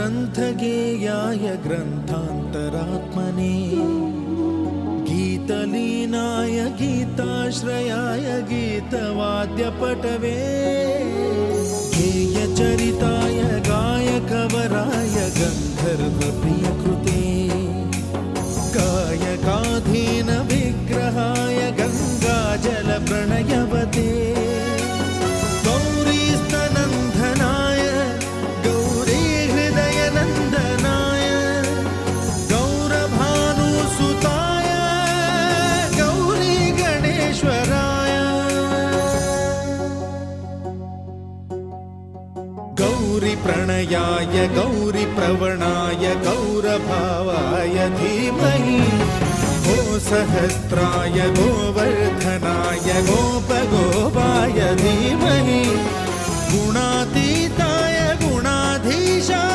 ग्रन्थगेयाय ग्रन्थान्तरात्मने गीतलीनाय गीताश्रयाय गीतवाद्यपटवे गेयचरिताय गायकवराय गन्धर्वप्रियकृते गायकाधीन विग्रहाय गङ्गाजलप्रणयवते गौरीस्तनन्दनाय गौरीहृदयनन्दनाय गौरभानुसुताय गौरीगणेश्वराय गौरीप्रणयाय गौरीप्रवणाय गौरभावाय धीमहि गोसहस्राय गोवर्धनाय गोपगोपाय धीमहि गुणातीताय गुणाधीशाय